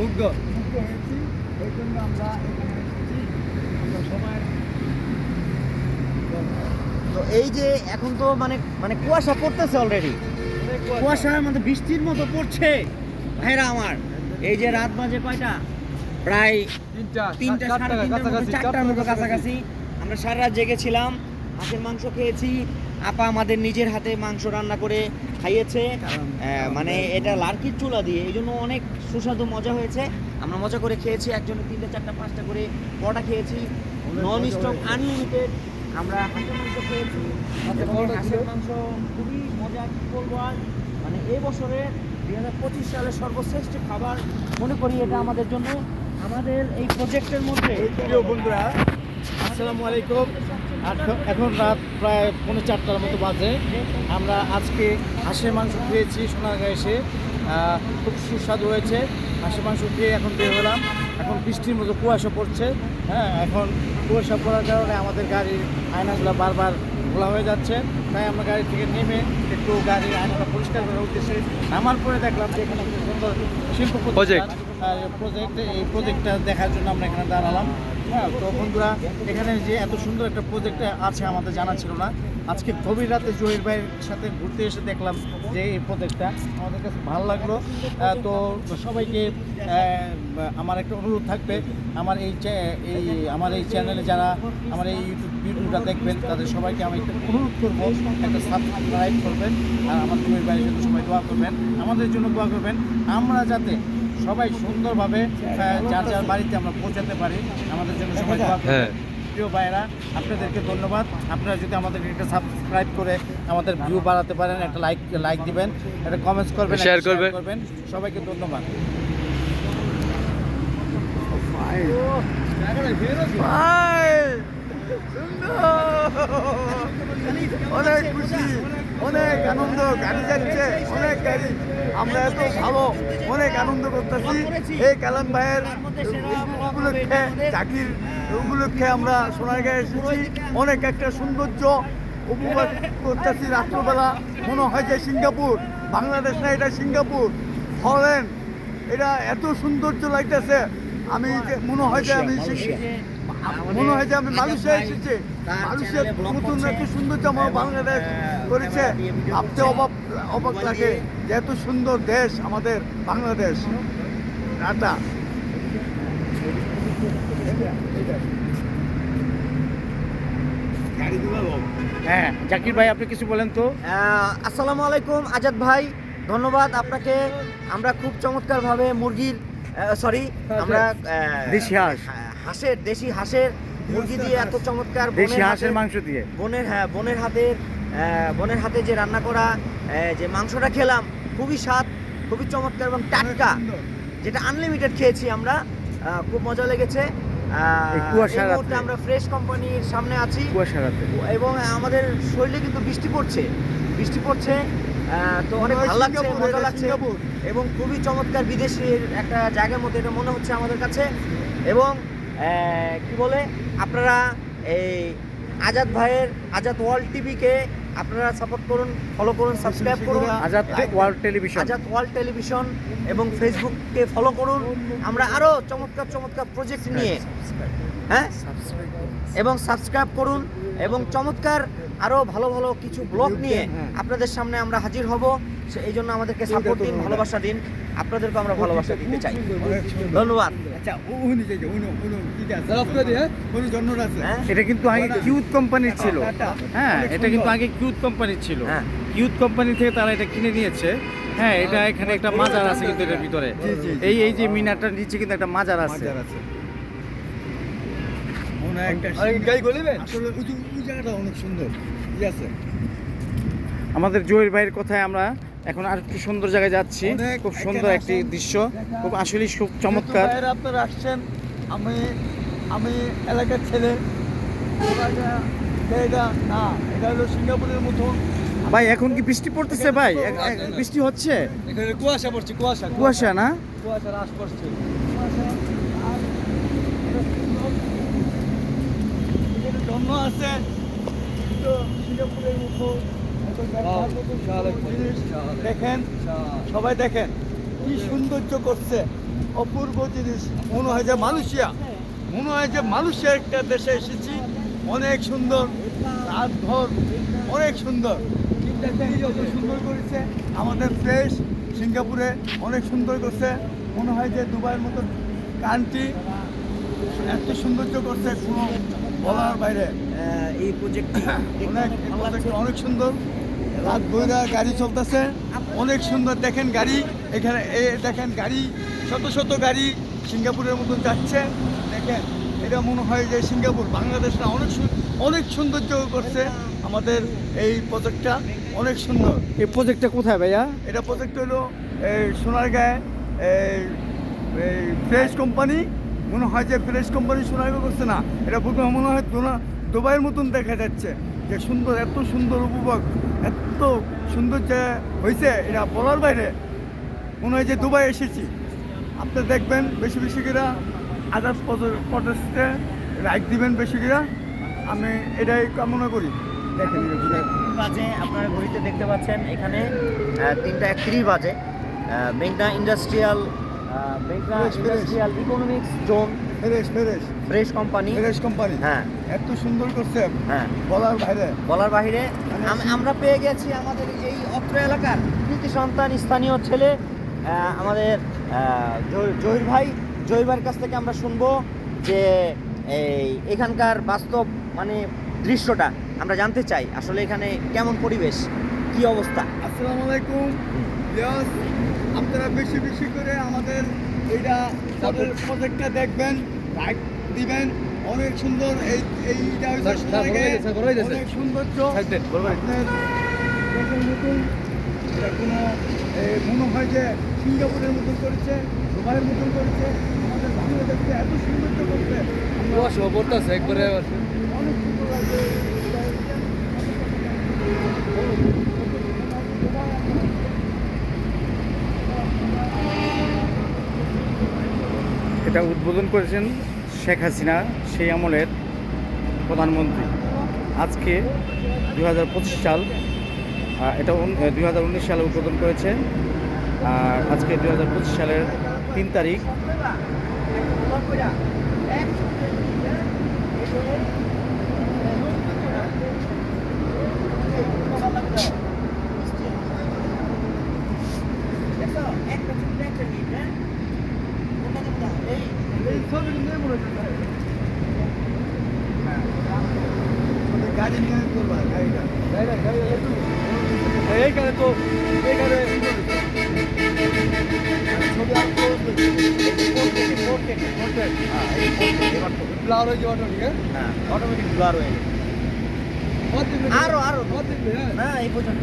মুগ্ধ হয়েছি। এই জন্য আমরা এখানে এসেছি। আমরা সবাই তো এই যে এখন তো মানে মানে কুয়াশা পড়তেছে অলরেডি, কুয়াশার মধ্যে বৃষ্টির মতো পড়ছে ভাইরা আমার। এই যে রাত বাজে কয়টা, প্রায় তিনটা সাড়ে তিনটার চারটার মতো কাছাকাছি। আমরা সারা রাত জেগেছিলাম, হাঁসের মাংস খেয়েছি। আপা আমাদের নিজের হাতে মাংস রান্না করে খাইয়েছে, মানে এটা লার্কির চুলা দিয়ে, এই জন্য অনেক সুস্বাদু মজা হয়েছে। আমরা মজা করে খেয়েছি, একজনে 3টা 4টা 5টা করে পরোটা খেয়েছি, নন স্টপ আনলিমিটেড। আমরা হাঁসের মাংস খেয়েছি, হাঁসের মাংস খুবই মজা, কি বলবো আর। মানে এই বছরের 2025 সালের সর্বশ্রেষ্ঠ খাবার মনে করি এটা আমাদের জন্য। আমাদের এই প্রজেক্টের মধ্যে প্রিয় বন্ধুরা, আসসালামু আলাইকুম। এখন রাত প্রায় 4:45টার মতো বাজে। আমরা আজকে হাঁসের মাংস খেয়েছি সোনারগাঁ এসে, খুব সুস্বাদু হয়েছে। হাঁসের মাংস খেয়ে এখন বের হলাম। এখন বৃষ্টির মতো কুয়াশা পড়ছে। হ্যাঁ, এখন কুয়াশা পড়ার কারণে আমাদের গাড়ির আয়নাগুলো বারবার খোলা হয়ে যাচ্ছে। তাই আমরা গাড়ি থেকে নেমে একটু গাড়ির আয়নাটা পরিষ্কার করার উদ্দেশ্যে নামার পরে দেখলাম যে এখানে একটা সুন্দর শিল্প প্রজেক্ট, এই প্রজেক্টটা দেখার জন্য আমরা এখানে দাঁড়ালাম। হ্যাঁ, তো বন্ধুরা, এখানে যে এত সুন্দর একটা প্রজেক্ট আছে আমাদের জানা ছিল না। আজকে গভীর রাতে জহির ভাইয়ের সাথে ঘুরতে এসে দেখলাম যে এই প্রজেক্টটা আমাদের কাছে ভালো লাগলো। তো সবাইকে আমার একটা অনুরোধ থাকবে, আমার এই চ্যানেলে যারা আমার এই ভিডিওটা দেখবেন তাদের সবাইকে আমি একটা অনুরোধ করবো, একটা সাবস্ক্রাইব করবেন আর আমার জহির ভাইয়ের জন্য সবাই দোয়া করবেন, আমাদের জন্য দোয়া করবেন। আমরা যাতে সবাই সুন্দরভাবে যার যার বাড়িতে আমরা পৌঁছাতে পারি, আমাদের জন্য সবাই দোয়া করবেন। প্রিয় ভাইয়েরা, আপনাদেরকে ধন্যবাদ। আপনারা যদি আমাদেরকে একটা সাবস্ক্রাইব করে আমাদের ভিউ বাড়াতে পারেন, একটা লাইক দিবেন, একটা কমেন্টস করবেন, শেয়ার করবেন। সবাইকে ধন্যবাদ। অনেক খুশি, অনেক আনন্দ, গাড়ি যাচ্ছে, অনেক গাড়ি। আমরা এত ভালো, অনেক আনন্দ করতেছি। এই কালাম ভাইয়ের উপলক্ষে, জাকির উপলক্ষে আমরা সোনারগাঁয়ে এসেছি। অনেক একটা সৌন্দর্য উপভোগ করতেছি। রাত্রবেলা মনে হয় যে সিঙ্গাপুর, বাংলাদেশ না, এটা সিঙ্গাপুর হল্যান্ড। এটা এত সৌন্দর্য লাগতেছে, আমি যে মনে হয় যে আমি মালয়েশিয়া এসেছি। মালয়েশিয়ার নতুন একটা সৌন্দর্য আমার বাংলাদেশ করেছে। ভাবতে অবাক লাগে যে এত সুন্দর দেশ আমাদের বাংলাদেশ। টাটা। হ্যাঁ, জাকির ভাই আপনি কিছু বলেন তো। আসসালামু আলাইকুম আজাদ ভাই, ধন্যবাদ আপনাকে। আমরা খুব চমৎকারভাবে মুরগির আমরা দেশি হাঁসের মুরগি দিয়ে এত চমৎকার দেশি হাঁসের মাংস দিয়ে বোনের হাতে যে রান্না করা যে মাংসটা খেলাম, খুবই স্বাদ, খুবই চমৎকার এবং টাটকা, যেটা আনলিমিটেড খেয়েছি আমরা। খুব মজা লেগেছে। আমরা ফ্রেশ কোম্পানির সামনে আছি এবং আমাদের শরীরে কিন্তু বৃষ্টি পড়ছে, তো অনেক ভালো লাগছে, মজা লাগছে এবং খুবই চমৎকার বিদেশের একটা জায়গার মতো এটা মনে হচ্ছে আমাদের কাছে। এবং কি বলে, আপনারা এই আজাদ ভাইয়ের আজাদ ওয়ার্ল্ড টিভিকে আপনারা সাপোর্ট করুন, ফলো করুন, সাবস্ক্রাইব করুন আজাদ ওয়ার্ল্ড টেলিভিশন এবং ফেসবুককে ফলো করুন। আমরা আরও চমৎকার প্রজেক্ট নিয়ে এবং সাবস্ক্রাইব করুন এবং চমৎকার আরও ভালো কিছু ব্লগ নিয়ে আপনাদের সামনে আমরা হাজির হব। এই জন্য আমাদেরকে সাপোর্ট দিন, ভালোবাসা দিন। আপনাদেরকে আমরা ভালোবাসা দিতে চাই। ধন্যবাদ। এটা কিন্তু আগে কিউট কোম্পানির ছিল। হ্যাঁ, এটা কিন্তু আগে কিউট কোম্পানির ছিল। কিউট কোম্পানি থেকে তারা এটা কিনে নিয়েছে। হ্যাঁ, এটা এখানে একটা মাজার আছে কিন্তু এটার ভিতরে। এই যে মিনারটার নিচে কিন্তু একটা মাজার আছে। অনেক সুন্দর আছে। আমাদের জহির ভাইয়ের কথায় আমরা এখন আর একটু সুন্দর জায়গায় যাচ্ছি। খুব সুন্দর একটি দৃশ্য, খুব আসলেই খুব চমৎকার। আপনারা আসছেন, আমি এলাকার ছেলে। এটা হলো সিঙ্গাপুরের মতো। ভাই এখন কি বৃষ্টি পড়তেছে? ভাই বৃষ্টি হচ্ছে? এখানে কুয়াশা পড়ছে, কুয়াশা না, কুয়াশা হ্রাস পড়ছে। জন্ম আছে সিঙ্গাপুরের মতো। দেখেন, সবাই দেখেন কি সৌন্দর্য করছে। অপূর্ব জিনিস। মনে হয় যে মালয়েশিয়া একটা দেশে এসেছি। অনেক সুন্দর, রাতভর অনেক সুন্দর। তিনটা সিরিজ অত সুন্দর করেছে। আমাদের ফ্রেশ সিঙ্গাপুরে অনেক সুন্দর করছে। মনে হয় যে দুবাইয়ের মতো কান্ট্রি এত সৌন্দর্য করছে কোনো বলার বাইরে। এই প্রজেক্ট অনেক সুন্দর। রাত বইরা গাড়ি চলতেছে, অনেক সুন্দর। দেখেন গাড়ি, এখানে দেখেন গাড়ি, শত শত গাড়ি সিঙ্গাপুরের মতন যাচ্ছে। দেখেন, এটা মনে হয় যে সিঙ্গাপুর, বাংলাদেশ না। অনেক সৌন্দর্য করছে আমাদের এই প্রজেক্টটা, অনেক সুন্দর। এই প্রজেক্টটা কোথায় ভাইয়া? এটা প্রজেক্ট হলো সোনারগাঁয়ে ফ্রেশ কোম্পানি। মনে হয় যে ফ্রেশ কোম্পানি সোনারগাঁও করছে না, এটা মনে হয় দুবাইয়ের মতন দেখা যাচ্ছে। যে সুন্দর, এত সুন্দর উপভোগ, এত সুন্দর যে হয়েছে এটা বলার বাইরে। মনে হয় যে দুবাই এসেছি। আপনি দেখবেন বেশি বেশি করে আদার্স প্রদেশে রাইট দিবেন বেশি করে, আমি এটাই কামনা করি। দেখেন বাজে আপনারা ঘড়িতে দেখতে পাচ্ছেন এখানে 3:31 বাজে। মেঘনা industrial economics zone fresh company. হ্যাঁ, এত সুন্দর করছে, হ্যাঁ, বলার বাইরে। আমরা পেয়ে গেছি আমাদের এই অত্র এলাকার কৃতি সন্তান স্থানীয় ছেলে আমাদের জহির ভাইয়ের কাছ থেকে আমরা শুনবো যে এখানকার বাস্তব মানে দৃশ্যটা আমরা জানতে চাই। আসলে এখানে কেমন পরিবেশ, কি অবস্থা? আসসালামু আলাইকুম। ইয়াস, আপনারা বেশি বেশি করে আমাদের এইটা প্রজেক্টটা দেখবেন, লাইক দিবেন। অনেক সুন্দর। এইটা অনেক সৌন্দর্য। আপনার দেশের মতন এটা কোনো মনে হয় যে সিঙ্গাপুরের মতন করেছে, দুবাইয়ের মতন করেছে। আমাদের বাংলাদেশকে এত সৌন্দর্য করছে, একবারে অনেক সুন্দর লাগছে। এটা উদ্বোধন করেছেন শেখ হাসিনা, সেই আমলের প্রধানমন্ত্রী। আজকে 2025 সাল, এটা 2019 সালে উদ্বোধন করেছে। আর আজকে 2025 সালের 3 তারিখ। এই ছবি নিয়ে মনে হচ্ছে গাড়ি নিয়ে করবা, গাড়িটা এইখানে তো এইখানে ছবি ব্লার হয়ে যাওয়াটা ঠিক আছে। হ্যাঁ, অটোমেটিক ব্লার হয়ে গেছে। আরো না এই পর্যন্ত।